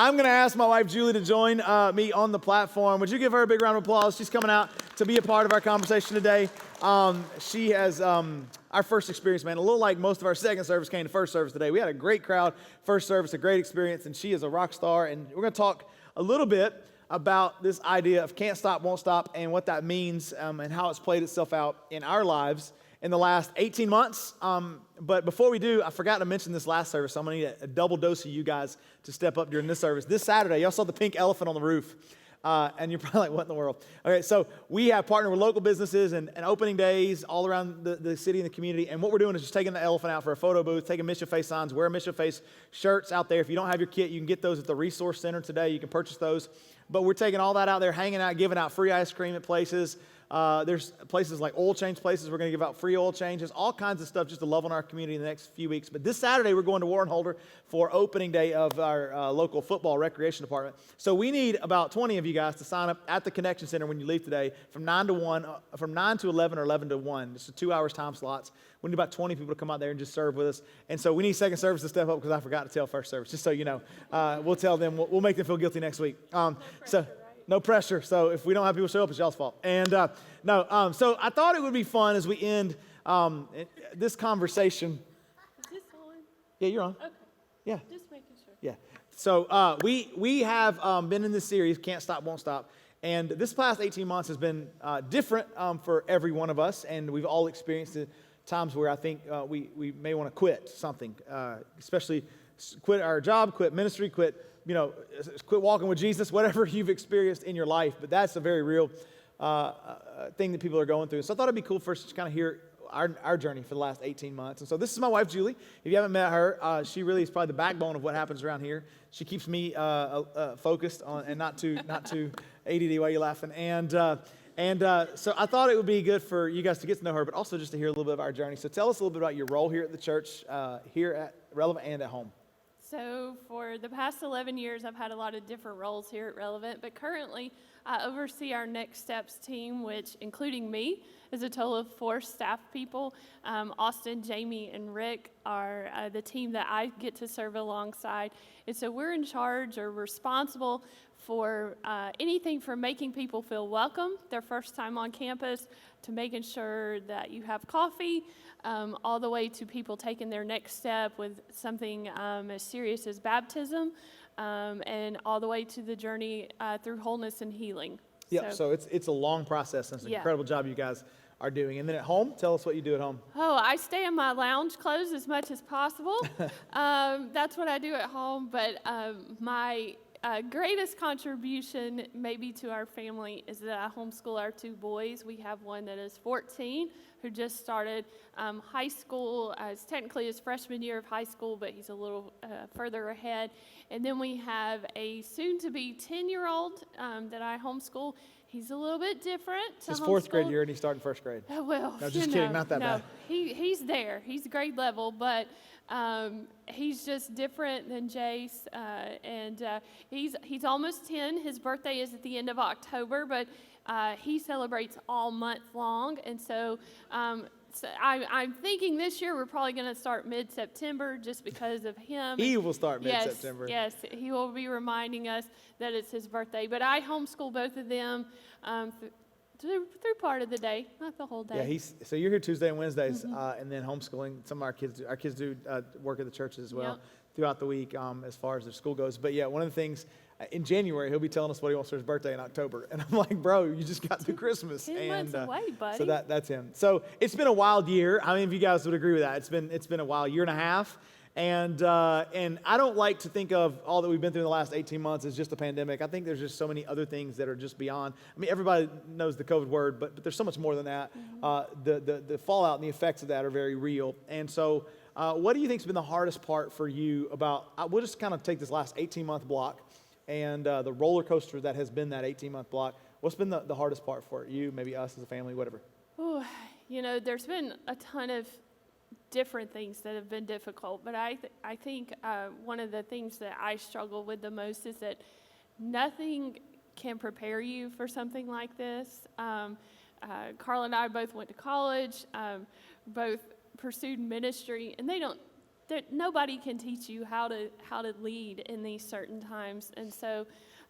I'm going to ask my wife, Julie, to join me on the platform. Would you give her a big round of applause? She's coming out to be a part of our conversation today. She has our first experience, man, a little like most of our second service came to first service today. We had a great crowd, first service, a great experience, and she is a rock star. And we're going to talk a little bit about this idea of can't stop, won't stop, and what that means and how it's played itself out in our lives in the last 18 months. But before we do, I forgot to mention this last service, so I'm going to need a double dose of you guys to step up during this service. This Saturday, y'all saw the pink elephant on the roof, and you're probably like, what in the world? Okay, so we have partnered with local businesses and opening days all around the city and the community, and what we're doing is just taking the elephant out for a photo booth, taking Mission Face signs, wear Mission Face shirts out there. If you don't have your kit, you can get those at the Resource Center today. You can purchase those. But we're taking all that out there, hanging out, giving out free ice cream at places. There's places like oil change places. We're going to give out free oil changes, all kinds of stuff just to love on our community in the next few weeks. But this Saturday, we're going to Warren Holder for opening day of our local football recreation department. So we need about 20 of you guys to sign up at the Connection Center when you leave today from 9 to 11 or 11 to 1. Just 2 hours time slots. We need about 20 people to come out there and just serve with us. And so we need second service to step up because I forgot to tell first service, just so you know. We'll tell them. We'll make them feel guilty next week. No pressure. So if we don't have people show up, it's y'all's fault. And so I thought it would be fun as we end this conversation. Is this on? Yeah, you're on. Okay. Yeah. Just making sure. Yeah. So we have been in this series, Can't Stop, Won't Stop. And this past 18 months has been different for every one of us. And we've all experienced times where I think we may want to quit something, especially quit our job, quit ministry, quit walking with Jesus, whatever you've experienced in your life. But that's a very real thing that people are going through. So I thought it'd be cool first to kind of hear our journey for the last 18 months. And so this is my wife, Julie. If you haven't met her, she really is probably the backbone of what happens around here. She keeps me focused on and not too ADD. Why are you laughing? And so I thought it would be good for you guys to get to know her, but also just to hear a little bit of our journey. So tell us a little bit about your role here at the church, here at Relevant and at home. So for the past 11 years, I've had a lot of different roles here at Relevant, but currently I oversee our Next Steps team, which, including me, is a total of 4 staff people. Austin, Jamie, and Rick are the team that I get to serve alongside. And so we're in charge or responsible for anything from making people feel welcome their first time on campus, to making sure that you have coffee, all the way to people taking their next step with something as serious as baptism, and all the way to the journey through wholeness and healing. Yeah, so it's a long process, and it's an incredible job you guys are doing. And then at home, tell us what you do at home. Oh, I stay in my lounge clothes as much as possible. That's what I do at home, but my greatest contribution maybe to our family is that I homeschool our 2 boys. We have one that is 14 who just started high school. It's technically his freshman year of high school, but he's a little further ahead. And then we have a soon-to-be 10-year-old that I homeschool. He's a little bit different. His 4th grade year, and he's starting 1st grade. Well, no, just kidding, not that bad. He's there. He's grade level, but he's just different than Jace, and he's almost 10. His birthday is at the end of October, but he celebrates all month long, and so I'm thinking this year we're probably going to start mid-September just because of him. He will start mid-September. Yes, he will be reminding us that it's his birthday. But I homeschool both of them through part of the day, not the whole day. Yeah, so you're here Tuesday and Wednesdays, and then homeschooling. Some of our kids do work at the churches as well throughout the week as far as their school goes. But yeah, one of the things, in January, he'll be telling us what he wants for his birthday in October. And I'm like, bro, you just got through Christmas. 10 months away, buddy. So that's him. So it's been a wild year. How many of you guys would agree with that? It's been a wild year and a half. And I don't like to think of all that we've been through in the last 18 months as just a pandemic. I think there's just so many other things that are just beyond. I mean, everybody knows the COVID word, but there's so much more than that. The fallout and the effects of that are very real. And so what do you think has been the hardest part for you about, we'll just kind of take this last 18-month block and the roller coaster that has been that 18-month block. What's been the hardest part for you, maybe us as a family, whatever? Oh, there's been a ton of different things that have been difficult, but I think one of the things that I struggle with the most is that nothing can prepare you for something like this. Carl and I both went to college, both pursued ministry, and they don't nobody can teach you how to lead in these certain times. And so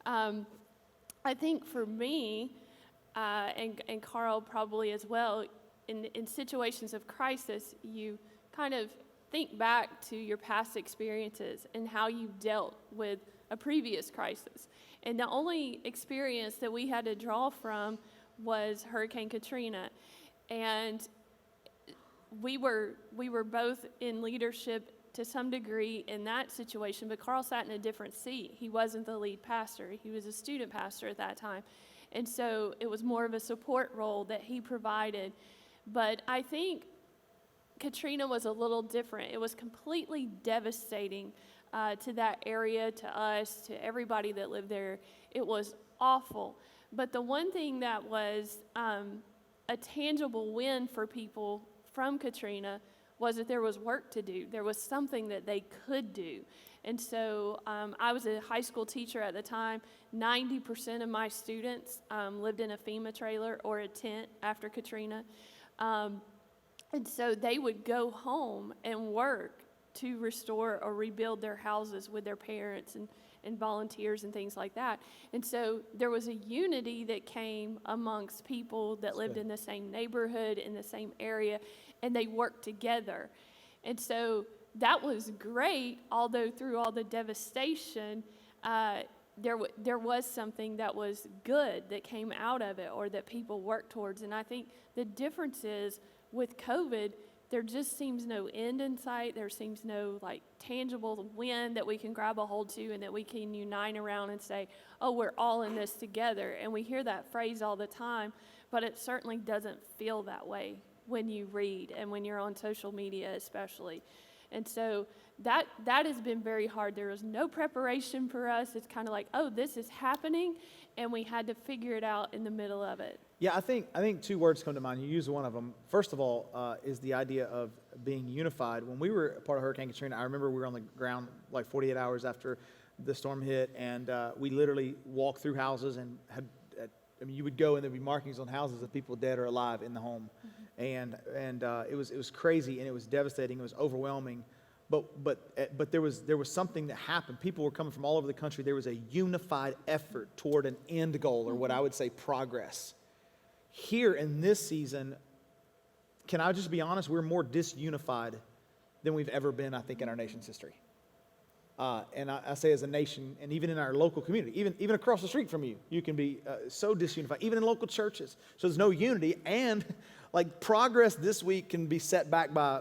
I think for me, and Carl probably as well, in situations of crisis, you kind of think back to your past experiences and how you dealt with a previous crisis. And the only experience that we had to draw from was Hurricane Katrina. And we were both in leadership to some degree in that situation, but Carl sat in a different seat. He wasn't the lead pastor. He was a student pastor at that time. And so it was more of a support role that he provided. But I think Katrina was a little different. It was completely devastating to that area, to us, to everybody that lived there. It was awful. But the one thing that was a tangible win for people from Katrina was that there was work to do. There was something that they could do. And so I was a high school teacher at the time. 90% of my students lived in a FEMA trailer or a tent after Katrina. And so they would go home and work to restore or rebuild their houses with their parents and volunteers and things like that. And so there was a unity that came amongst people that lived in the same neighborhood, in the same area, and they worked together. And so that was great, although through all the devastation, there was something that was good that came out of it or that people worked towards. And I think the difference is with COVID, there just seems no end in sight. There seems no tangible win that we can grab a hold to and that we can unite around and say, oh, we're all in this together. And we hear that phrase all the time, but it certainly doesn't feel that way when you read and when you're on social media especially. And so that has been very hard. There was no preparation for us. It's kind of like, oh, this is happening, and we had to figure it out in the middle of it. Yeah, I think two words come to mind. You used one of them. First of all, is the idea of being unified. When we were a part of Hurricane Katrina, I remember we were on the ground 48 hours after the storm hit, and we literally walked through houses and you would go and there'd be markings on houses of people dead or alive in the home, and it was crazy and it was devastating. It was overwhelming. But there was something that happened. People were coming from all over the country. There was a unified effort toward an end goal, or what I would say progress. Here in this season, can I just be honest? We're more disunified than we've ever been, I think, in our nation's history. And I say as a nation, and even in our local community, even across the street from you, you can be so disunified, even in local churches. So there's no unity, and progress this week can be set back by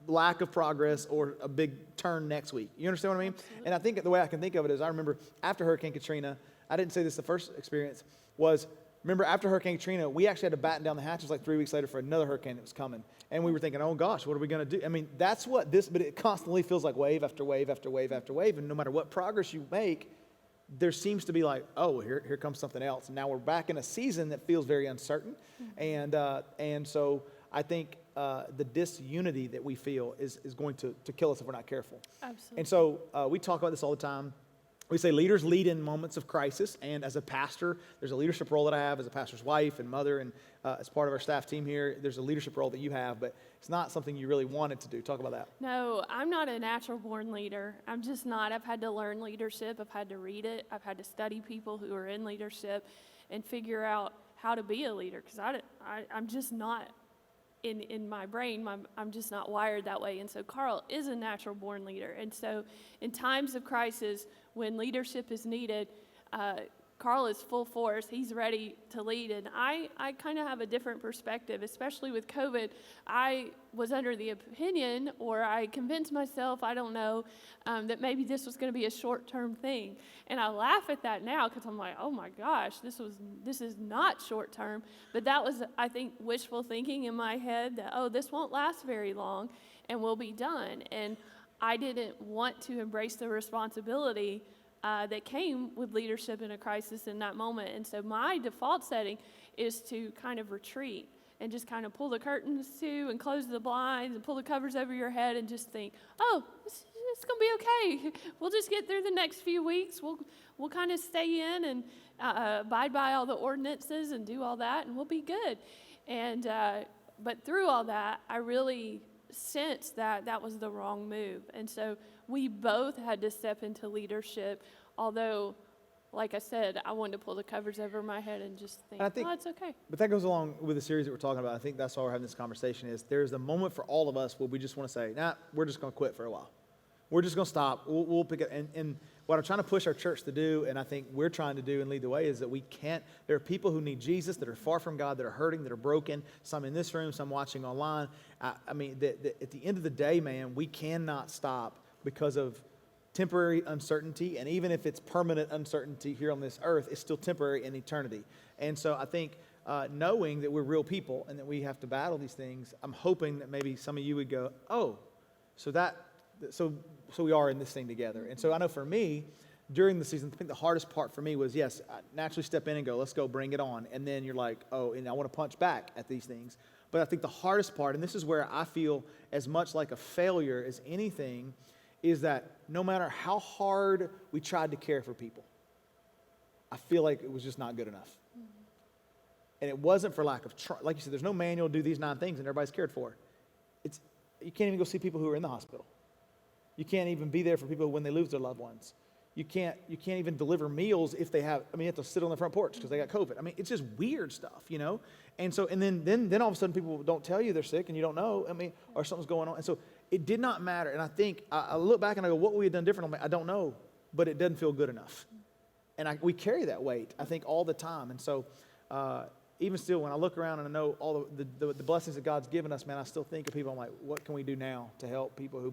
lack of progress or a big turn next week. You understand what I mean? Absolutely. And I think the way I can think of it is, I remember after Hurricane Katrina, I didn't say this the first experience, was remember after Hurricane Katrina, we actually had to batten down the hatches 3 weeks later for another hurricane that was coming. And we were thinking, oh gosh, what are we going to do? I mean, that's what this, but it constantly feels like wave after wave after wave after wave. And no matter what progress you make, there seems to be oh, here comes something else. And now we're back in a season that feels very uncertain. And so I think the disunity that we feel is going to kill us if we're not careful. Absolutely. And so we talk about this all the time. We say leaders lead in moments of crisis, and as a pastor, there's a leadership role that I have as a pastor's wife and mother, and as part of our staff team here, there's a leadership role that you have, but it's not something you really wanted to do. Talk about that. No, I'm not a natural-born leader. I'm just not. I've had to learn leadership. I've had to read it. I've had to study people who are in leadership and figure out how to be a leader, because I'm just not. In my brain, I'm just not wired that way. And so Carl is a natural-born leader. And so in times of crisis, when leadership is needed, Carl is full force. He's ready to lead. And I kind of have a different perspective, especially with COVID. I was under the opinion, or I convinced myself, I don't know, that maybe this was going to be a short-term thing. And I laugh at that now because I'm like, oh my gosh, this is not short-term. But that was, I think, wishful thinking in my head that, oh, this won't last very long and we'll be done. And I didn't want to embrace the responsibility that came with leadership in a crisis in that moment. And so my default setting is to kind of retreat and just kind of pull the curtains to and close the blinds and pull the covers over your head and just think, oh, it's going to be okay. We'll just get through the next few weeks. We'll kind of stay in and abide by all the ordinances and do all that, and we'll be good. And but through all that, I really sensed that that was the wrong move. And so we both had to step into leadership, although, like I said, I wanted to pull the covers over my head and just think, oh, it's okay. But that goes along with the series that we're talking about. I think that's why we're having this conversation is there's a moment for all of us where we just want to say, nah, we're just going to quit for a while. We're just going to stop. We'll pick it. And what I'm trying to push our church to do, and I think we're trying to do and lead the way, is that we can't. There are people who need Jesus that are far from God, that are hurting, that are broken. Some in this room, some watching online. At the end of the day, man, we cannot stop because of temporary uncertainty. And even if it's permanent uncertainty here on this earth, it's still temporary in eternity. And so I think knowing that we're real people and that we have to battle these things, I'm hoping that maybe some of you would go, oh, so we are in this thing together. And so I know for me, during the season, I think the hardest part for me was, yes, I naturally step in and go, let's go, bring it on. And then you're like, oh, and I want to punch back at these things. But I think the hardest part, and this is where I feel as much like a failure as anything, is that no matter how hard we tried to care for people, I feel like it was just not good enough. Mm-hmm. And it wasn't for lack of like you said, there's no manual, do these 9 things, and everybody's cared for. You can't even go see people who are in the hospital. You can't even be there for people when they lose their loved ones. You can't even deliver meals if they have, you have to sit on the front porch because they got COVID. It's just weird stuff, And so, and then all of a sudden people don't tell you they're sick and you don't know, or something's going on. And so it did not matter. And I think, I look back and I go, what we had done different? I don't know, but it doesn't feel good enough. And we carry that weight, I think, all the time. And so, even still, when I look around and I know all the blessings that God's given us, man, I still think of people, I'm like, what can we do now to help people who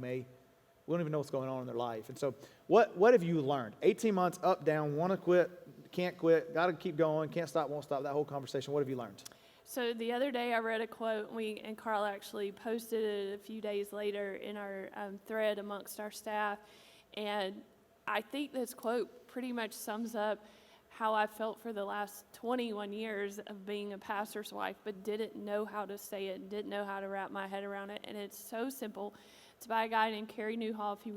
we don't even know what's going on in their life. And so what have you learned? 18 months, up, down, want to quit, can't quit, got to keep going, can't stop, won't stop, that whole conversation. What have you learned? So the other day I read a quote, and Carl actually posted it a few days later in our thread amongst our staff. And I think this quote pretty much sums up how I felt for the last 21 years of being a pastor's wife, but didn't know how to say it, didn't know how to wrap my head around it. And it's so simple. It's by a guy named Kerry Newhoff. He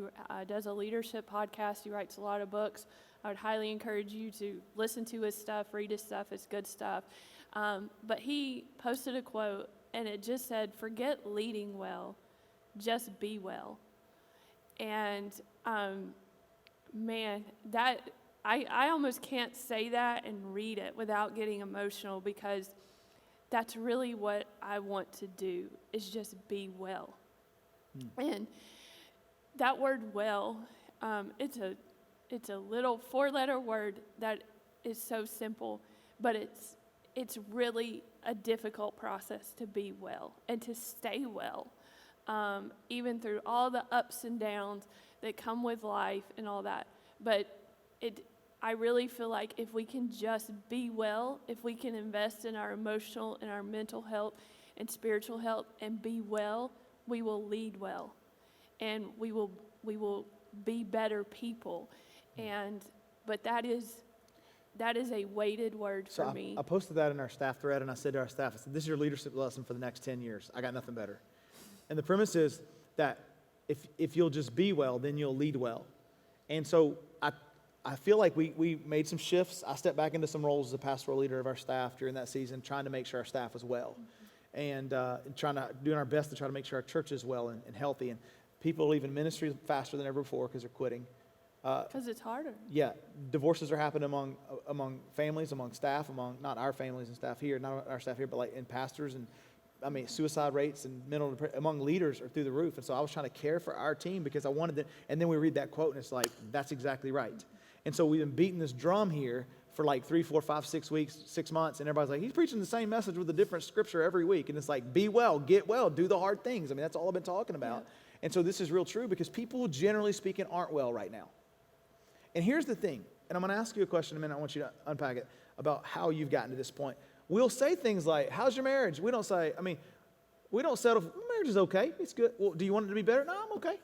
does a leadership podcast. He writes a lot of books. I would highly encourage you to listen to his stuff, read his stuff. It's good stuff. But he posted a quote, and it just said, forget leading well, just be well. And, man, that I almost can't say that and read it without getting emotional, because that's really what I want to do, is just be well. And that word well, it's a little 4-letter word that is so simple, but it's really a difficult process to be well and to stay well, even through all the ups and downs that come with life and all that. But I really feel like if we can just be well, if we can invest in our emotional and our mental health and spiritual health and be well, we will lead well, and we will be better people. But that is a weighted word for me. I posted that in our staff thread, and I said to our staff, I said, this is your leadership lesson for the next 10 years. I got nothing better. And the premise is that if you'll just be well, then you'll lead well. And so I feel like we made some shifts. I stepped back into some roles as a pastoral leader of our staff during that season, trying to make sure our staff was well. And doing our best to try to make sure our church is well and healthy. And people are leaving ministry faster than ever before because they're quitting. Because it's harder. Yeah. Divorces are happening among families, among staff, among not our families and staff here, not our staff here, but like in pastors. And suicide rates and mental depression among leaders are through the roof. And so I was trying to care for our team because I wanted to. And then we read that quote and it's like, that's exactly right. And so we've been beating this drum here for like 3, 4, 5, 6 weeks, 6 months. And everybody's like, he's preaching the same message with a different scripture every week. And it's like, be well, get well, do the hard things. That's all I've been talking about. Yeah. And so this is real true because people, generally speaking, aren't well right now. And here's the thing, and I'm going to ask you a question in a minute. I want you to unpack it about how you've gotten to this point. We'll say things like, how's your marriage? We don't say, we don't settle for, marriage is okay. It's good. Well, do you want it to be better? No, I'm okay.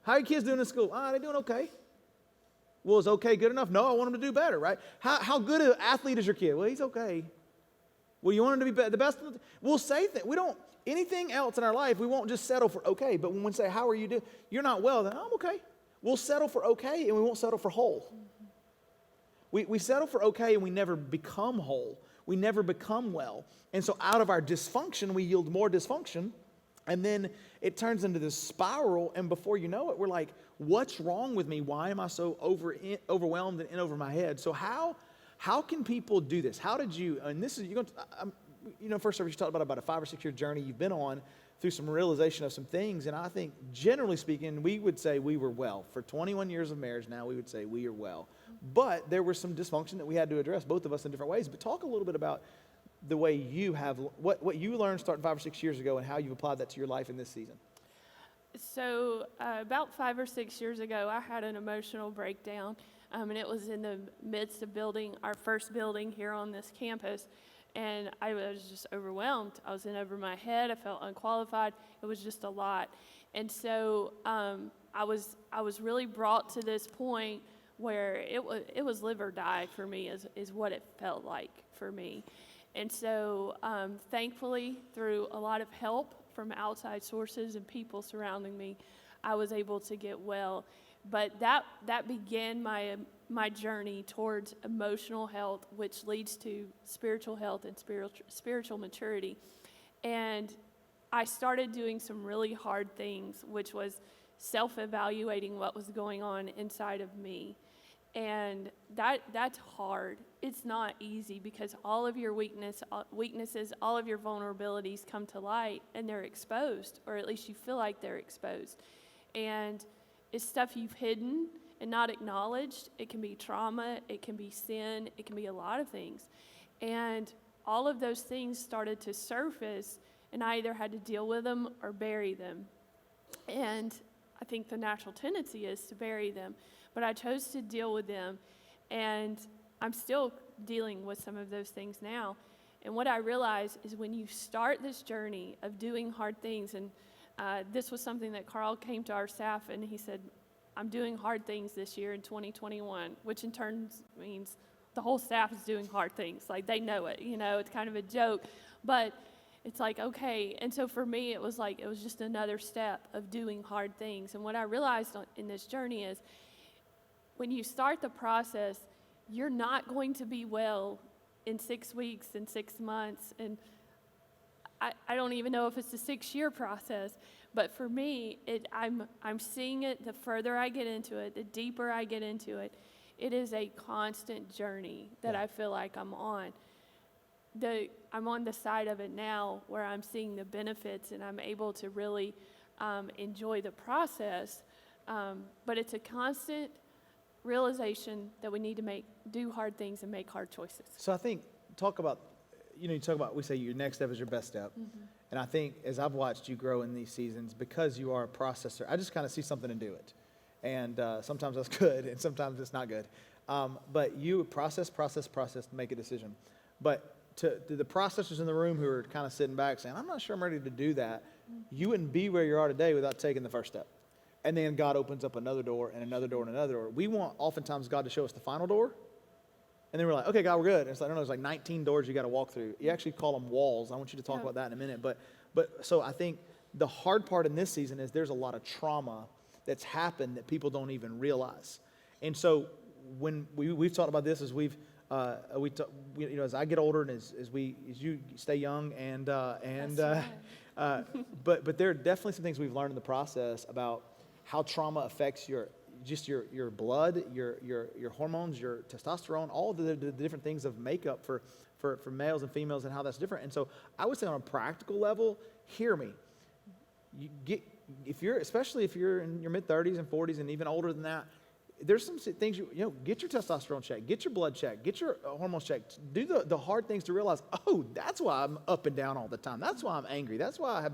How are your kids doing in school? They're doing okay. Well, is okay good enough? No, I want them to do better, right? How good an athlete is your kid? Well, he's okay. Well, you want him to be the best? We'll say that. We don't, anything else in our life, we won't just settle for okay. But when we say, how are you doing? You're not well, then I'm okay. We'll settle for okay, and we won't settle for whole. We settle for okay, and we never become whole. We never become well. And so out of our dysfunction, we yield more dysfunction. And then it turns into this spiral, and before you know it, we're like, what's wrong with me? Why am I so overwhelmed and in over my head? So how can people do this? How did you, and this is, first service you talked about a 5 or 6 year journey you've been on through some realization of some things, and I think, generally speaking, we would say we were well. For 21 years of marriage now, we would say we are well. But there was some dysfunction that we had to address, both of us in different ways. But talk a little bit about the way you have, what you learned starting 5 or 6 years ago and how you've applied that to your life in this season. So about 5 or 6 years ago, I had an emotional breakdown, and it was in the midst of building our first building here on this campus, and I was just overwhelmed. I was in over my head. I felt unqualified. It was just a lot, and so I was really brought to this point where it was live or die for me, is what it felt like for me. And so thankfully, through a lot of help from outside sources and people surrounding me, I was able to get well. But that began my journey towards emotional health, which leads to spiritual health and spiritual maturity. And I started doing some really hard things, which was self-evaluating what was going on inside of me. And that's hard. It's not easy because all of your weaknesses, all of your vulnerabilities come to light, and they're exposed, or at least you feel like they're exposed. And it's stuff you've hidden and not acknowledged. It can be trauma, it can be sin, it can be a lot of things. And all of those things started to surface, and I either had to deal with them or bury them. And I think the natural tendency is to bury them. But I chose to deal with them, and I'm still dealing with some of those things now. And what I realized is when you start this journey of doing hard things, and this was something that Carl came to our staff and he said, I'm doing hard things this year in 2021, which in turn means the whole staff is doing hard things. Like, they know it, it's kind of a joke. But it's like, okay. And so for me, it was just another step of doing hard things. And what I realized in this journey is, when you start the process, you're not going to be well in 6 weeks and 6 months. And I don't even know if it's a 6-year process. But for me, I'm seeing it the further I get into it, the deeper I get into it. It is a constant journey that I feel like I'm on. I'm on the side of it now where I'm seeing the benefits and I'm able to really enjoy the process. But it's a constant realization that we need to do hard things and make hard choices. So I think, we say your next step is your best step. Mm-hmm. And I think as I've watched you grow in these seasons, because you are a processor, I just kind of see something and do it. And sometimes that's good and sometimes it's not good. But you process to make a decision. But to the processors in the room who are kind of sitting back saying, I'm not sure I'm ready to do that, you wouldn't be where you are today without taking the first step. And then God opens up another door and another door and another door. We want oftentimes God to show us the final door. And then we're like, okay, God, we're good. And it's like, no, there's like 19 doors you got to walk through. You actually call them walls. I want you to talk about that in a minute. But so I think the hard part in this season is there's a lot of trauma that's happened that people don't even realize. And so when we've talked about this as as I get older and as you stay young but there are definitely some things we've learned in the process about how trauma affects your blood, your hormones, your testosterone, all the different things of makeup for males and females and how that's different. And so I would say on a practical level, hear me. Especially if you're in your mid-30s and 40s and even older than that, there's some things get your testosterone checked, get your blood checked, get your hormones checked. Do the hard things to realize, that's why I'm up and down all the time. That's why I'm angry. That's why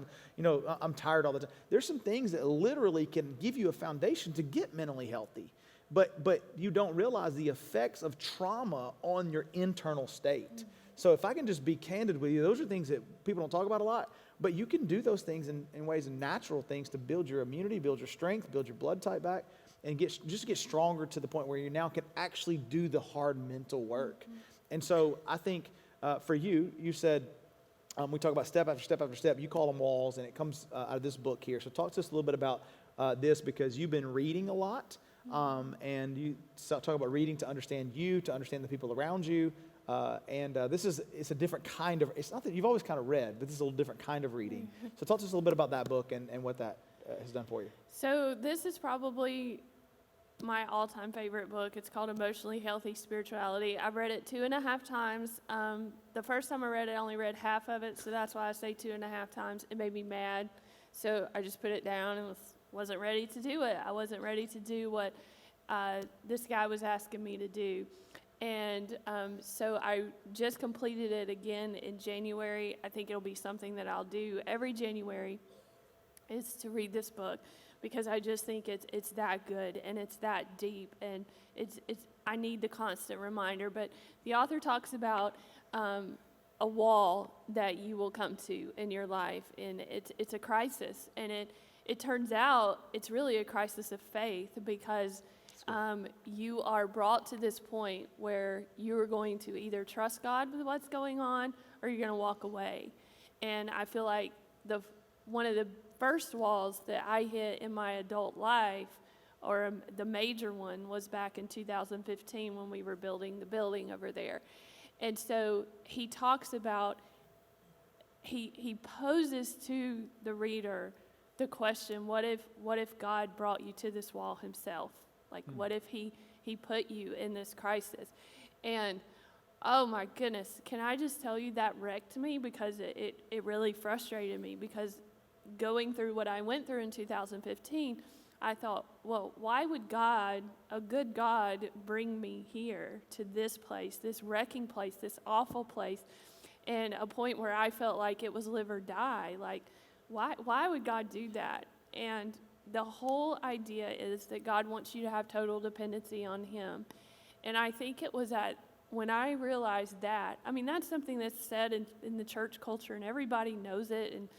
I'm tired all the time. There's some things that literally can give you a foundation to get mentally healthy. But you don't realize the effects of trauma on your internal state. Mm-hmm. So if I can just be candid with you, those are things that people don't talk about a lot. But you can do those things in ways and natural things to build your immunity, build your strength, build your blood type back, and get stronger to the point where you now can actually do the hard mental work. Mm-hmm. And so I think for you said, we talk about step after step after step. You call them walls, and it comes out of this book here. So talk to us a little bit about this, because you've been reading a lot, and you talk about reading to understand you, to understand the people around you. It's a different kind of, it's not that you've always kind of read, but this is a little different kind of reading. So talk to us a little bit about that book and what that has done for you. So this is probably my all-time favorite book. It's called Emotionally Healthy Spirituality. I've read it 2.5 times. The first time I read it, I only read half of it, so that's why I say 2.5 times. It made me mad, so I just put it down and wasn't ready to do it. I wasn't ready to do what this guy was asking me to do. And so I just completed it again in January. I think it'll be something that I'll do every January, is to read this book, because I just think it's that good and it's that deep, and it's I need the constant reminder. But the author talks about a wall that you will come to in your life, and it's a crisis, and it turns out it's really a crisis of faith, because you are brought to this point where you are going to either trust God with what's going on, or you're going to walk away. And I feel like one of the first walls that I hit in my adult life, or the major one, was back in 2015 when we were building the building over there. And so he talks about, he poses to the reader the question, what if God brought you to this wall himself? Like, what if he put you in this crisis? And oh my goodness, can I just tell you, that wrecked me, because it really frustrated me, because going through what I went through in 2015, I thought, well, why would God, a good God, bring me here to this place, this wrecking place, this awful place, and a point where I felt like it was live or die? Like, why would God do that? And the whole idea is that God wants you to have total dependency on him. And I think it was when I realized that, I mean, that's something that's said in the church culture, and everybody knows it, and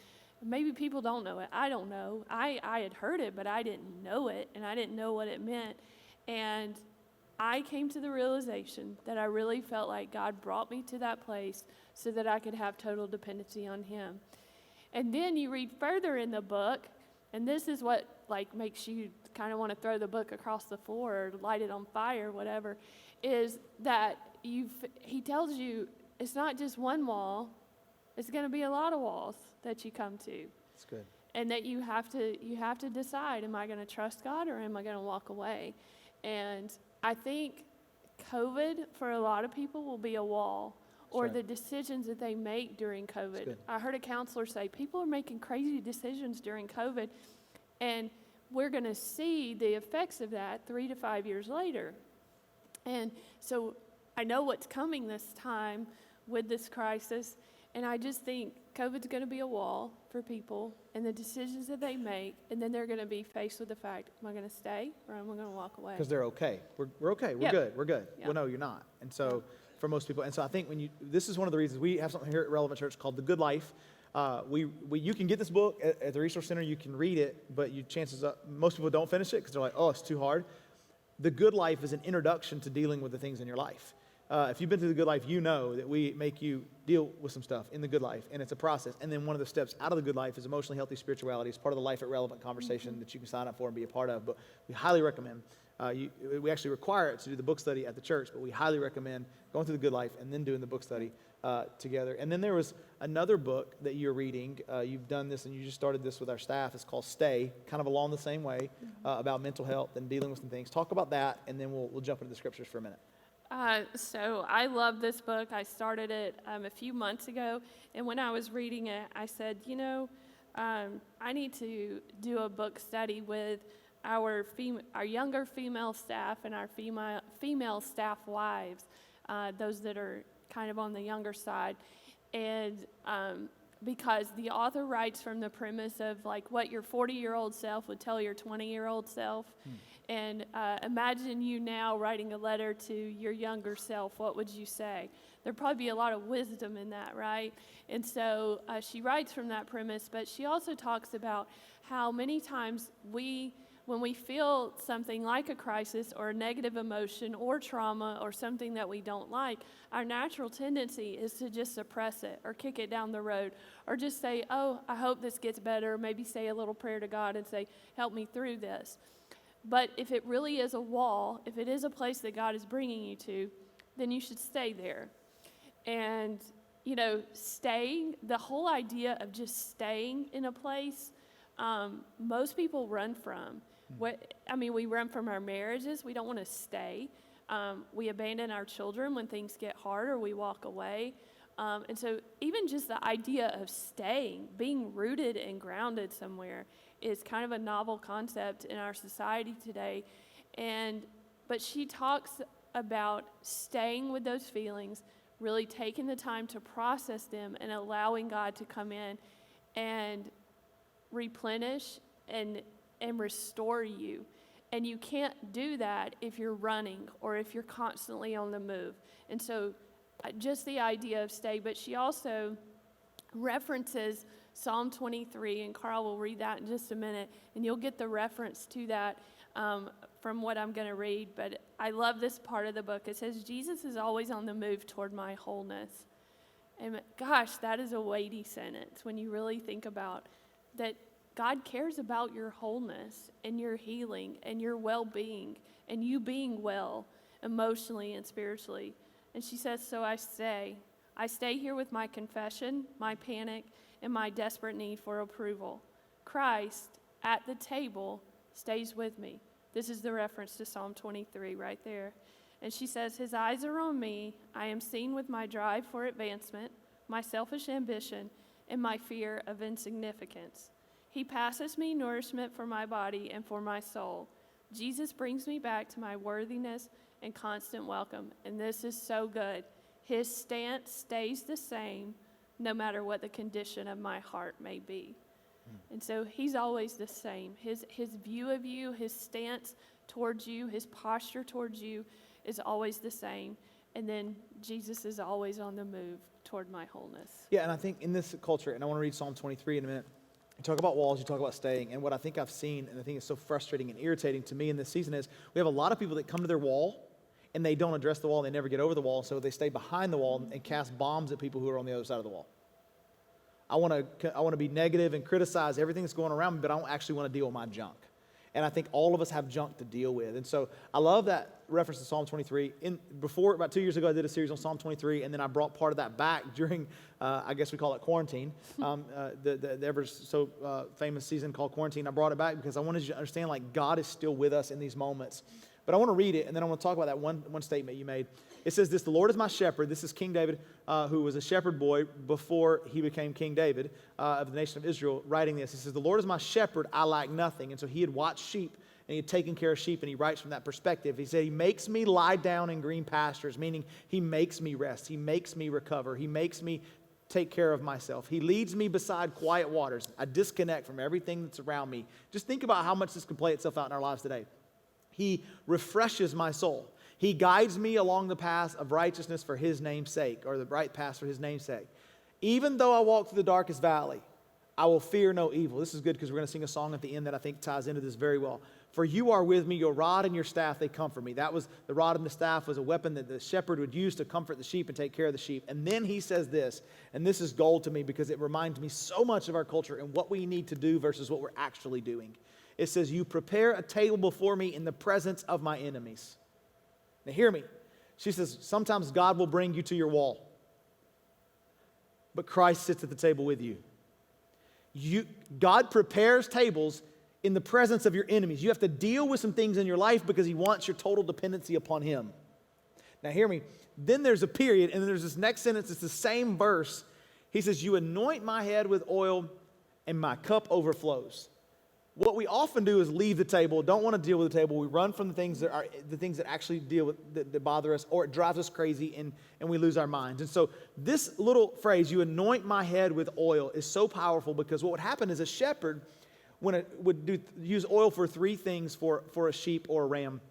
maybe people don't know it. I don't know. I had heard it, but I didn't know it, and I didn't know what it meant. And I came to the realization that I really felt like God brought me to that place so that I could have total dependency on him. And then you read further in the book, and this is what makes you kind of want to throw the book across the floor or light it on fire, whatever, is that he tells you it's not just one wall, it's going to be a lot of walls that you come to. That's good. And that you have to decide, am I going to trust God or am I going to walk away? And I think COVID for a lot of people will be a wall, or the decisions that they make during COVID. I heard a counselor say people are making crazy decisions during COVID, and we're going to see the effects of that 3 to 5 years later. And so I know what's coming this time with this crisis, and I just think COVID's going to be a wall for people and the decisions that they make, and then they're going to be faced with the fact, am I going to stay or am I going to walk away? Because they're okay. We're okay. We're good. We're good. Well, no, you're not. And so for most people, and so I think this is one of the reasons we have something here at Relevant Church called The Good Life. You can get this book at the Resource Center. You can read it, but chances are most people don't finish it because they're like, oh, it's too hard. The Good Life is an introduction to dealing with the things in your life. If you've been through the Good Life, you know that we make you deal with some stuff in the Good Life, and it's a process. And then one of the steps out of the Good Life is emotionally healthy spirituality. It's part of the Life at Relevant conversation that you can sign up for and be a part of. But we highly recommend. We actually require it to do the book study at the church, but we highly recommend going through the Good Life and then doing the book study together. And then there was another book that you're reading. You've done this, and you just started this with our staff. It's called Stay, kind of along the same way, about mental health and dealing with some things. Talk about that, and then we'll jump into the scriptures for a minute. So I love this book. I started it a few months ago, and when I was reading it, I said, I need to do a book study with our younger female staff and our female staff wives, those that are kind of on the younger side, and because the author writes from the premise of what your 40-year-old self would tell your 20-year-old self. And imagine you now writing a letter to your younger self. What would you say? There'd probably be a lot of wisdom in that, right? And so she writes from that premise, but she also talks about how many times when we feel something like a crisis or a negative emotion or trauma or something that we don't like, our natural tendency is to just suppress it or kick it down the road or just say, oh, I hope this gets better, or maybe say a little prayer to God and say, help me through this. But if it really is a wall, if it is a place that God is bringing you to, then you should stay there. And, staying, the whole idea of just staying in a place, most people run from. We run from our marriages. We don't want to stay. We abandon our children when things get hard or we walk away. And so even just the idea of staying, being rooted and grounded somewhere is kind of a novel concept in our society today. But she talks about staying with those feelings, really taking the time to process them and allowing God to come in and replenish and restore you. And you can't do that if you're running or if you're constantly on the move. And so just the idea of stay, but she also references Psalm 23, and Carl will read that in just a minute, and you'll get the reference to that from what I'm going to read. But I love this part of the book. It says, Jesus is always on the move toward my wholeness. And gosh, that is a weighty sentence when you really think about that. God cares about your wholeness and your healing and your well-being and you being well emotionally and spiritually. And she says, so I stay here with my confession, my panic, and my desperate need for approval. Christ at the table stays with me. This is the reference to Psalm 23 right there. And she says, his eyes are on me. I am seen with my drive for advancement, my selfish ambition, and my fear of insignificance. He passes me nourishment for my body and for my soul. Jesus brings me back to my worthiness and constant welcome. And this is so good. His stance stays the same no matter what the condition of my heart may be. And so he's always the same. His view of you, his stance towards you, his posture towards you is always the same. And then Jesus is always on the move toward my wholeness. Yeah, and I think in this culture, and I want to read Psalm 23 in a minute. You talk about walls, you talk about staying, and what I think I've seen, and I think it's so frustrating and irritating to me in this season is we have a lot of people that come to their wall, and they don't address the wall, and they never get over the wall, so they stay behind the wall and cast bombs at people who are on the other side of the wall. I want to be negative and criticize everything that's going around me, but I don't actually want to deal with my junk. And I think all of us have junk to deal with. And so I love that reference to Psalm 23. Before, about 2 years ago, I did a series on Psalm 23, and then I brought part of that back during, I guess we call it quarantine, the ever so famous season called quarantine. I brought it back because I wanted you to understand, like, God is still with us in these moments. But I want to read it, and then I want to talk about that one statement you made. It says this, the Lord is my shepherd. This is King David, who was a shepherd boy before he became King David of the nation of Israel, writing this. He says, the Lord is my shepherd, I lack nothing. And so he had watched sheep, and he had taken care of sheep, and he writes from that perspective. He said, he makes me lie down in green pastures, meaning he makes me rest. He makes me recover. He makes me take care of myself. He leads me beside quiet waters. I disconnect from everything that's around me. Just think about how much this can play itself out in our lives today. He refreshes my soul. He guides me along the path of righteousness for his name's sake, or the right path for his name's sake. Even though I walk through the darkest valley, I will fear no evil. This is good because we're going to sing a song at the end that I think ties into this very well. For you are with me, your rod and your staff, they comfort me. That was, the rod and the staff was a weapon that the shepherd would use to comfort the sheep and take care of the sheep. And then he says this, and this is gold to me because it reminds me so much of our culture and what we need to do versus what we're actually doing. It says, you prepare a table before me in the presence of my enemies. Now hear me. She says, sometimes God will bring you to your wall, but Christ sits at the table with you. God prepares tables in the presence of your enemies. You have to deal with some things in your life because he wants your total dependency upon him. Now hear me. Then there's a period, and then there's this next sentence. It's the same verse. He says, you anoint my head with oil, and my cup overflows. What we often do is leave the table, don't want to deal with the table. We run from the things that actually deal with, that bother us, or it drives us crazy and we lose our minds. And so this little phrase, you anoint my head with oil, is so powerful because what would happen is a shepherd would use oil for three things for a sheep or a ram.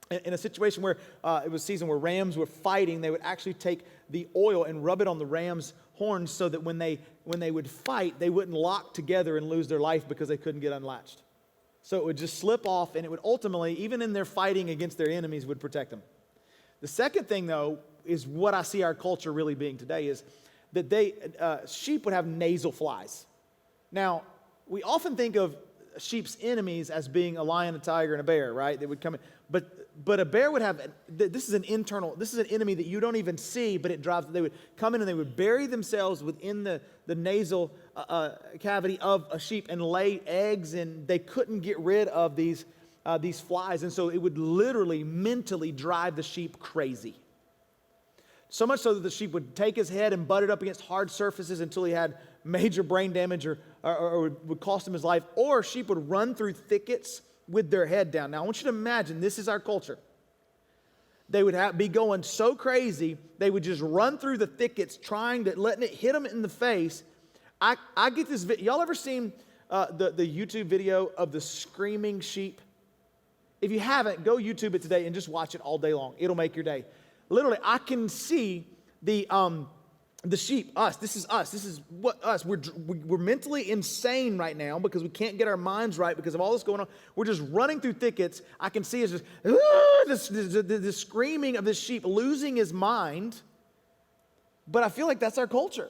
In a situation where it was a season where rams were fighting, they would actually take the oil and rub it on the ram's horns so that when they would fight, they wouldn't lock together and lose their life because they couldn't get unlatched. So it would just slip off, and it would ultimately, even in their fighting against their enemies, would protect them. The second thing, though, is what I see our culture really being today is that sheep would have nasal flies. Now, we often think of sheep's enemies as being a lion, a tiger, and a bear, right? They would come in. But a bear would have, this is an enemy that you don't even see, but it drives, they would come in and they would bury themselves within the nasal cavity of a sheep and lay eggs, and they couldn't get rid of these flies. And so it would literally mentally drive the sheep crazy. So much so that the sheep would take his head and butt it up against hard surfaces until he had major brain damage or would cost him his life. Or sheep would run through thickets with their head down. Now, I want you to imagine, this is our culture. They would be going so crazy, they would just run through the thickets letting it hit them in the face. I get this, y'all ever seen the YouTube video of the screaming sheep? If you haven't, go YouTube it today and just watch it all day long. It'll make your day. Literally, I can see the sheep, us. This is us. This is what us. We're mentally insane right now because we can't get our minds right because of all this going on. We're just running through thickets. I can see it's just the screaming of this sheep losing his mind. But I feel like that's our culture.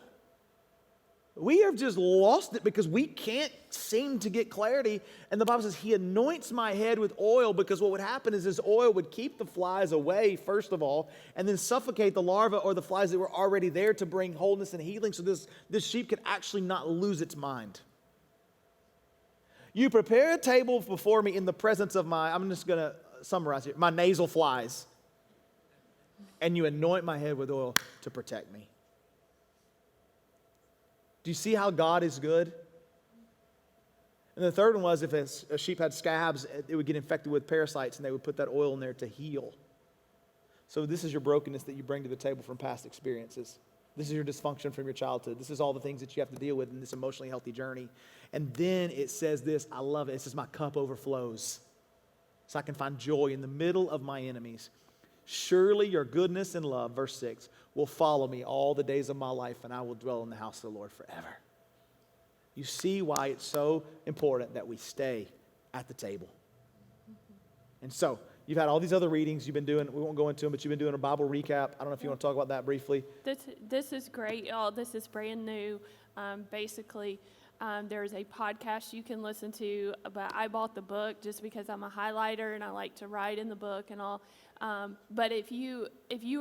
We have just lost it because we can't seem to get clarity. And the Bible says he anoints my head with oil, because what would happen is this oil would keep the flies away, first of all, and then suffocate the larvae or the flies that were already there to bring wholeness and healing, so this sheep could actually not lose its mind. You prepare a table before me in the presence of I'm just going to summarize here, my nasal flies. And you anoint my head with oil to protect me. Do you see how God is good? And the third one was, if a sheep had scabs, it would get infected with parasites, and they would put that oil in there to heal. So this is your brokenness that you bring to the table from past experiences. This is your dysfunction from your childhood. This is all the things that you have to deal with in this emotionally healthy journey. And then it says this, I love it. It says, my cup overflows, so I can find joy in the middle of my enemies. Surely your goodness and love, verse 6, will follow me all the days of my life, and I will dwell in the house of the Lord forever. You see why it's so important that we stay at the table. And so, you've had all these other readings you've been doing. We won't go into them, but you've been doing a Bible recap. I don't know if you want to talk about that briefly. This is great, y'all. This is brand new. Basically, there's a podcast you can listen to, but I bought the book just because I'm a highlighter and I like to write in the book and all. But if you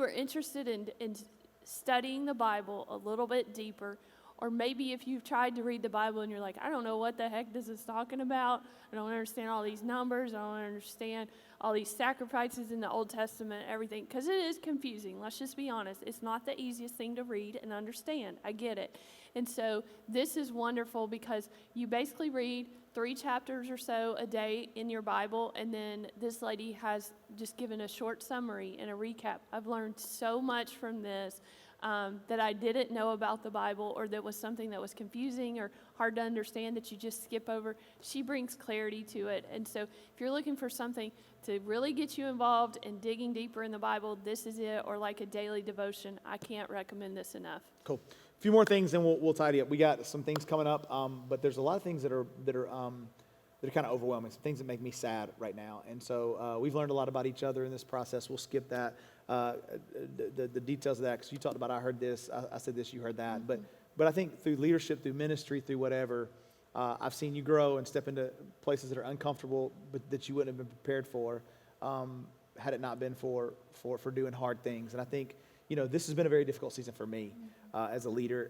are interested in studying the Bible a little bit deeper, or maybe if you've tried to read the Bible and you're like, I don't know what the heck this is talking about. I don't understand all these numbers. I don't understand all these sacrifices in the Old Testament, everything, because it is confusing. Let's just be honest. It's not the easiest thing to read and understand. I get it. And so this is wonderful because you basically read 3 chapters or so a day in your Bible, and then this lady has just given a short summary and a recap. I've learned so much from this that I didn't know about the Bible, or that was something that was confusing or hard to understand that you just skip over. She brings clarity to it. And so if you're looking for something to really get you involved in digging deeper in the Bible, this is it, or like a daily devotion. I can't recommend this enough. Cool. A few more things, and we'll tidy up. We got some things coming up, but there's a lot of things that are kind of overwhelming. Some things that make me sad right now. And so we've learned a lot about each other in this process. We'll skip that, the details of that, because you talked about I heard this, I said this, you heard that. Mm-hmm. But I think through leadership, through ministry, through whatever, I've seen you grow and step into places that are uncomfortable, but that you wouldn't have been prepared for had it not been for doing hard things. And I think, this has been a very difficult season for me as a leader.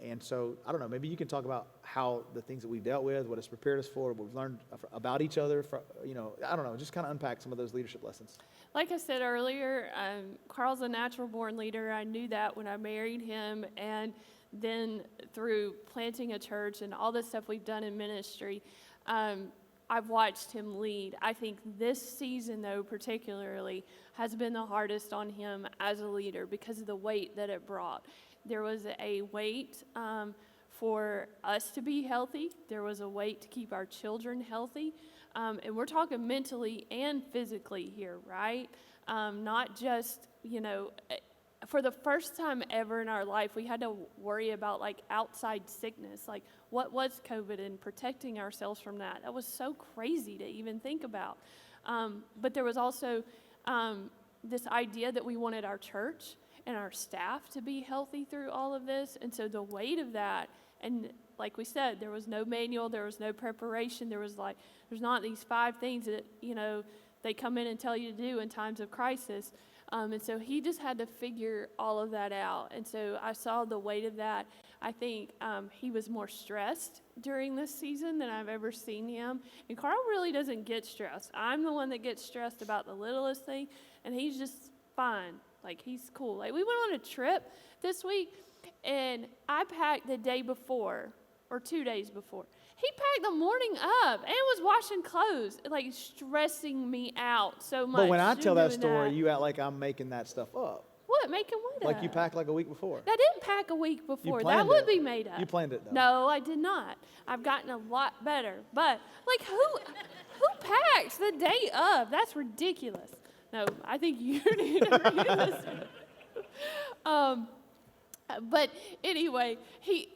And so, I don't know, maybe you can talk about how the things that we've dealt with, what it's prepared us for, what we've learned about each other, I don't know, just kind of unpack some of those leadership lessons. Like I said earlier, Carl's a natural-born leader. I knew that when I married him, and then through planting a church and all the stuff we've done in ministry, I've watched him lead. I think this season, though, particularly, has been the hardest on him as a leader because of the weight that it brought. There was a weight for us to be healthy. There was a weight to keep our children healthy. And we're talking mentally and physically here, right? Not just, for the first time ever in our life, we had to worry about outside sickness. What was COVID and protecting ourselves from that? That was so crazy to even think about. But there was also this idea that we wanted our church and our staff to be healthy through all of this. And so the weight of that, and like we said, there was no manual, there was no preparation, there's not these 5 things that, they come in and tell you to do in times of crisis. And so he just had to figure all of that out. And so I saw the weight of that. I think he was more stressed during this season than I've ever seen him. And Carl really doesn't get stressed. I'm the one that gets stressed about the littlest thing, and he's just fine. Like, he's cool. Like, we went on a trip this week, and I packed the day before, or 2 days before. He packed the morning up and was washing clothes, like stressing me out so much. But when I tell that story, that. you act like I'm making that stuff up. What? Making what Like up? you packed like a week before. I didn't pack a week before. That planned would it. be made up. You planned it, though. No, I did not. I've gotten a lot better. But, like, who packs the day of? That's ridiculous. No, I think you need to read this. But anyway,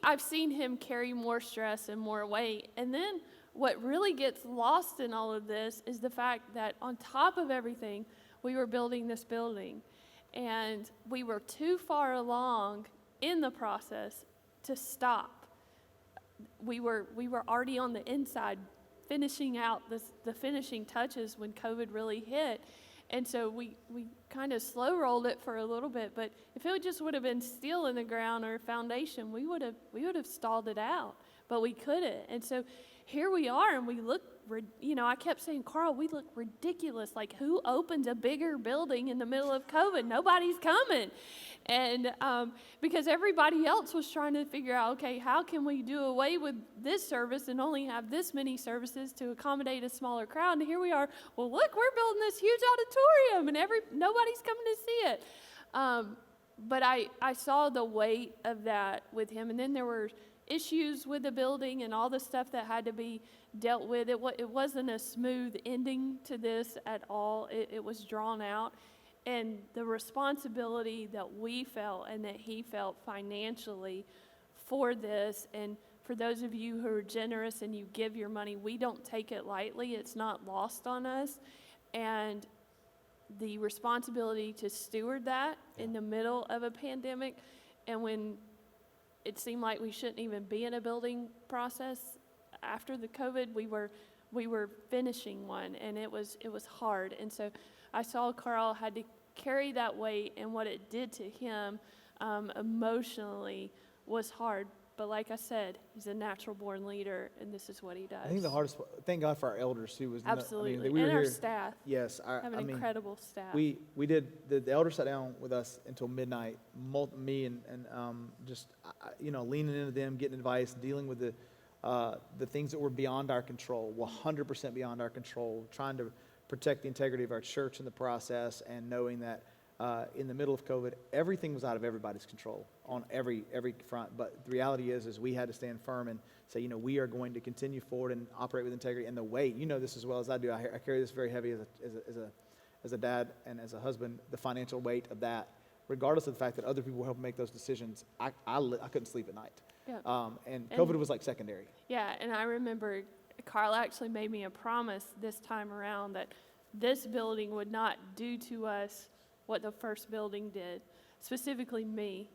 I've seen him carry more stress and more weight. And then what really gets lost in all of this is the fact that on top of everything, we were building this building. And we were too far along in the process to stop. We were already on the inside finishing out the finishing touches when COVID really hit. And so we kind of slow rolled it for a little bit, but if it just would have been steel in the ground or foundation, we would have stalled it out, but we couldn't. And so here we are, and we look, I kept saying, Carl, we look ridiculous. Like, who opens a bigger building in the middle of COVID? Nobody's coming. And because everybody else was trying to figure out, okay, how can we do away with this service and only have this many services to accommodate a smaller crowd? And here we are. Well, look, we're building this huge auditorium, and nobody's coming to see it. But I saw the weight of that with him. And then there were issues with the building and all the stuff that had to be dealt with. It wasn't a smooth ending to this at all. It was drawn out. And the responsibility that we felt and that he felt financially for this, and for those of you who are generous and you give your money, we don't take it lightly. It's not lost on us. And the responsibility to steward that in the middle of a pandemic, and when it seemed like we shouldn't even be in a building process after the COVID, we were finishing one, and it was hard. And so I saw Carl had to carry that weight, and what it did to him emotionally was hard. But like I said, he's a natural-born leader, and this is what he does. I think the hardest. Thank God for our elders too. Absolutely, we and were our here, staff. Yes, Have an incredible staff. We did. The elders sat down with us until midnight. Me and just leaning into them, getting advice, dealing with the things that were beyond our control, 100% beyond our control, trying to protect the integrity of our church in the process, and knowing that in the middle of COVID, everything was out of everybody's control on every front. But the reality is we had to stand firm and say, we are going to continue forward and operate with integrity. And the weight, this as well as I do. I carry this very heavy as a dad and as a husband, the financial weight of that, regardless of the fact that other people help make those decisions. I couldn't sleep at night. Yeah. And COVID was like secondary. Yeah, and I remember Carl actually made me a promise this time around that this building would not do to us what the first building did, specifically me.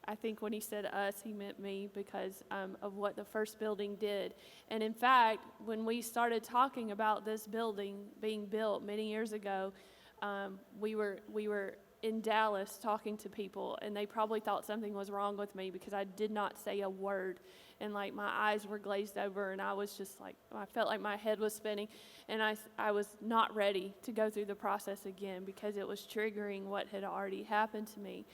I think when he said us, he meant me because of what the first building did. And in fact, when we started talking about this building being built many years ago, we were in Dallas talking to people, and they probably thought something was wrong with me because I did not say a word. And like my eyes were glazed over, and I was just like, I felt like my head was spinning, and I was not ready to go through the process again because it was triggering what had already happened to me.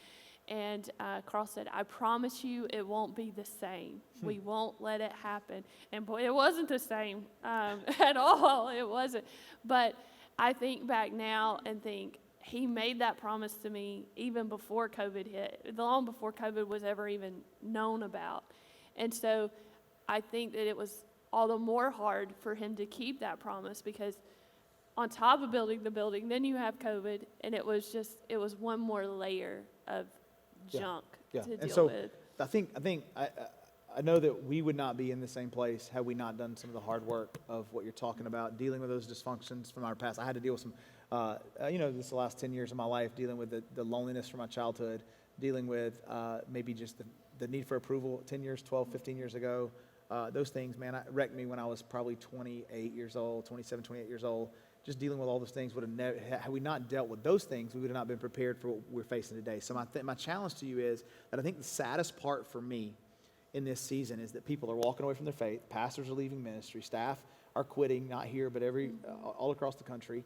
And Carl said, I promise you it won't be the same. We won't let it happen. And boy, it wasn't the same at all. It wasn't. But I think back now and think, he made that promise to me even before COVID hit, long before COVID was ever even known about. And so I think that it was all the more hard for him to keep that promise because on top of building the building, then you have COVID, and it was one more layer of junk to deal with. I think I know that we would not be in the same place had we not done some of the hard work of what you're talking about, dealing with those dysfunctions from our past. I had to deal with some, this the last 10 years of my life, dealing with the loneliness from my childhood, dealing with maybe just the need for approval 10 years, 12, 15 years ago, those things, man, wrecked me when I was probably 28 years old, 27, 28 years old. Just dealing with all those things had we not dealt with those things, we would have not been prepared for what we're facing today. So my challenge to you is that I think the saddest part for me in this season is that people are walking away from their faith. Pastors are leaving ministry. Staff are quitting, not here, but all across the country.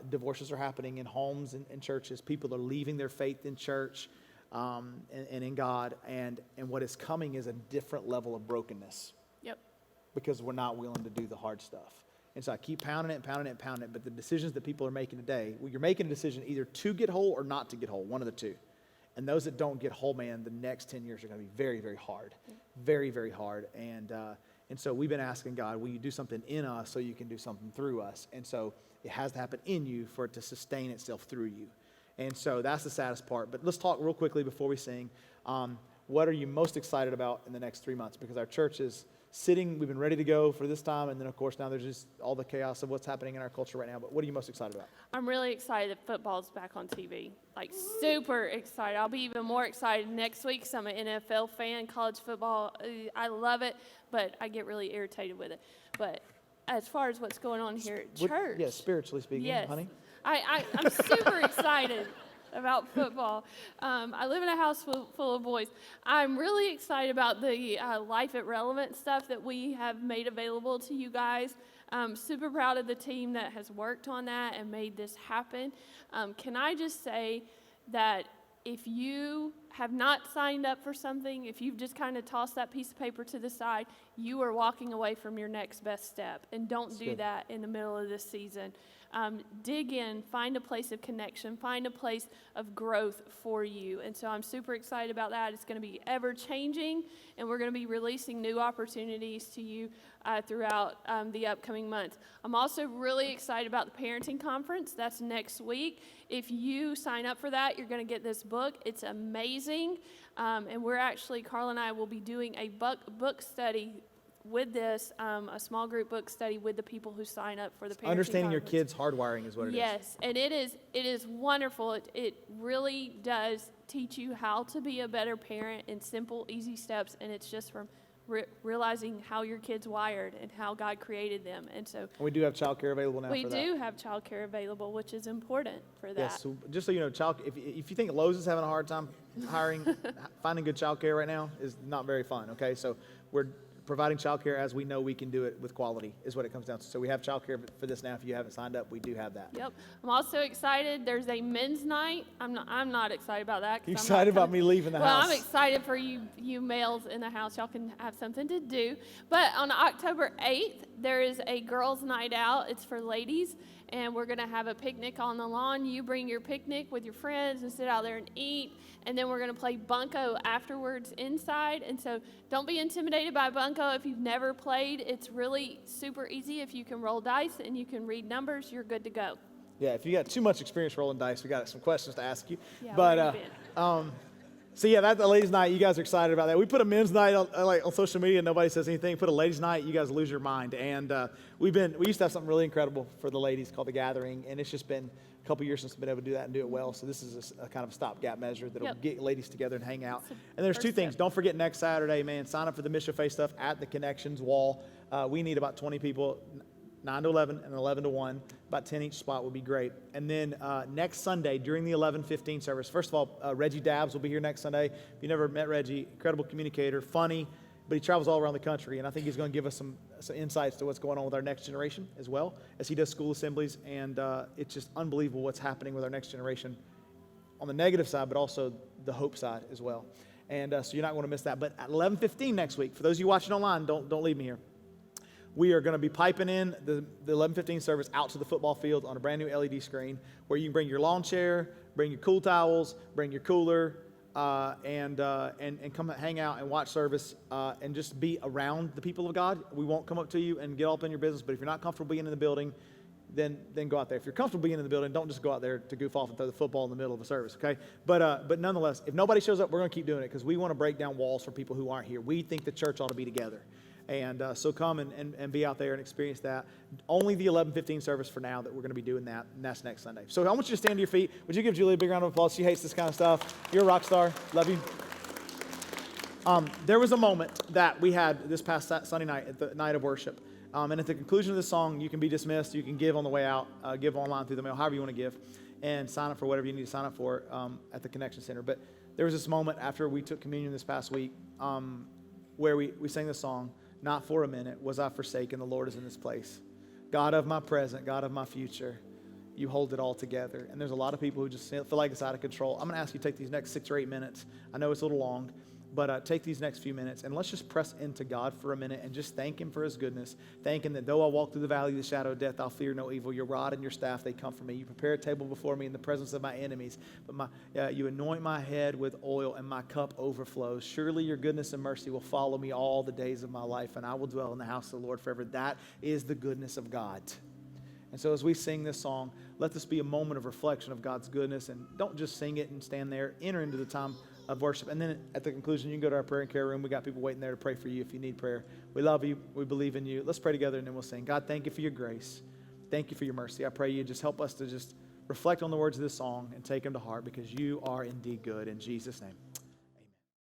Divorces are happening in homes and churches. People are leaving their faith in church and in God. And what is coming is a different level of brokenness. Yep. Because we're not willing to do the hard stuff. And so I keep pounding it and pounding it and pounding it. But the decisions that people are making today, well, you're making a decision either to get whole or not to get whole, one of the two. And those that don't get whole, man, the next 10 years are going to be very, very hard. Very, very hard. And so we've been asking God, will you do something in us so you can do something through us? And so it has to happen in you for it to sustain itself through you. And so that's the saddest part. But let's talk real quickly before we sing. What are you most excited about in the next 3 months? Because our church is sitting, we've been ready to go for this time, and then of course now there's just all the chaos of what's happening in our culture right now. But what are you most excited about? I'm really excited that football's back on TV. Like, super excited. I'll be even more excited next week because I'm an NFL fan. College football, I love it, but I get really irritated with it. But as far as what's going on here at church. Yes, spiritually speaking, yes, honey. I'm super excited about football. I live in a house full of boys. I'm really excited about the Life at Relevant stuff that we have made available to you guys. I'm super proud of the team that has worked on that and made this happen. Can I just say that if you have not signed up for something, if you've just kind of tossed that piece of paper to the side, you are walking away from your next best step. And don't do that in the middle of this season. Dig in, find a place of connection, find a place of growth for you. And so I'm super excited about that. It's going to be ever changing, and we're going to be releasing new opportunities to you throughout the upcoming months. I'm also really excited about the parenting conference. That's next week. If you sign up for that, you're going to get this book. It's amazing. And we're actually, Carl and I will be doing a book study with this, a small group book study with the people who sign up for the parenting Understanding conference. your kids' hardwiring is what it is. Yes, and it is wonderful. It really does teach you how to be a better parent in simple, easy steps, and it's just from realizing how your kid's wired and how God created them. And so we do have childcare available now for that. We do have childcare available, which is important for that. Yes, so just so you know, if you think Lowe's is having a hard time hiring, finding good childcare right now is not very fun, okay? So we're providing childcare as we know we can do it with quality is what it comes down to. So we have childcare for this now. If you haven't signed up, we do have that. Yep. I'm also excited. There's a men's night. I'm not excited about that. You excited about me leaving the house? Well, I'm excited for you males in the house. Y'all can have something to do. But on October 8th, there is a girls' night out. It's for ladies. And we're going to have a picnic on the lawn. You bring your picnic with your friends and sit out there and eat. And then we're going to play bunco afterwards inside. And so don't be intimidated by bunco if you've never played. It's really super easy. If you can roll dice and you can read numbers, you're good to go. Yeah, if you got too much experience rolling dice, we got some questions to ask you. Yeah, but so yeah, that's the ladies' night. You guys are excited about that. We put a men's night on social media, and nobody says anything. Put a ladies' night, you guys lose your mind. And we used to have something really incredible for the ladies called the Gathering, and it's just been a couple years since we've been able to do that and do it well. So this is a kind of stopgap measure that'll get ladies together and hang out. And there's two things. Don't forget next Saturday, man. Sign up for the Mission Faith stuff at the Connections wall. We need about 20 people. 9 to 11 and 11 to 1, about 10 each spot would be great. And then next Sunday during the 11:15 service, first of all, Reggie Dabbs will be here next Sunday. If you never met Reggie, incredible communicator, funny, but he travels all around the country, and I think he's going to give us some insights to what's going on with our next generation as well, as he does school assemblies, and it's just unbelievable what's happening with our next generation on the negative side, but also the hope side as well. And so you're not going to miss that. But at 11:15 next week, for those of you watching online, don't leave me here. We are going to be piping in the 11:15 service out to the football field on a brand new LED screen where you can bring your lawn chair, bring your cool towels, bring your cooler, and come hang out and watch service and just be around the people of God. We won't come up to you and get all up in your business, but if you're not comfortable being in the building, then go out there. If you're comfortable being in the building, don't just go out there to goof off and throw the football in the middle of a service, okay? But nonetheless, if nobody shows up, we're going to keep doing it because we want to break down walls for people who aren't here. We think the church ought to be together. And so come and be out there and experience that. Only the 11:15 service for now that we're going to be doing that, and that's next Sunday. So I want you to stand to your feet. Would you give Julie a big round of applause? She hates this kind of stuff. You're a rock star. Love you. There was a moment that we had this past Sunday night at the night of worship. And at the conclusion of the song, you can be dismissed. You can give on the way out, give online through the mail, however you want to give, and sign up for whatever you need to sign up for at the Connection Center. But there was this moment after we took communion this past week where we sang the song, "Not for a minute was I forsaken, the Lord is in this place. God of my present, God of my future, you hold it all together." And there's a lot of people who just feel like it's out of control. I'm going to ask you to take these next 6 or 8 minutes. I know it's a little long, but take these next few minutes and let's just press into God for a minute and just thank Him for His goodness. Thank Him that though I walk through the valley of the shadow of death, I'll fear no evil. Your rod and your staff, they comfort me. You prepare a table before me in the presence of my enemies. But you anoint my head with oil and my cup overflows. Surely your goodness and mercy will follow me all the days of my life, and I will dwell in the house of the Lord forever. That is the goodness of God. And so as we sing this song, let this be a moment of reflection of God's goodness, and don't just sing it and stand there. Enter into the time of worship. And then at the conclusion, you can go to our prayer and care room. We got people waiting there to pray for you if you need prayer. We love you. We believe in you. Let's pray together and then we'll sing. God, thank you for your grace. Thank you for your mercy. I pray you just help us to just reflect on the words of this song and take them to heart because you are indeed good. In Jesus' name.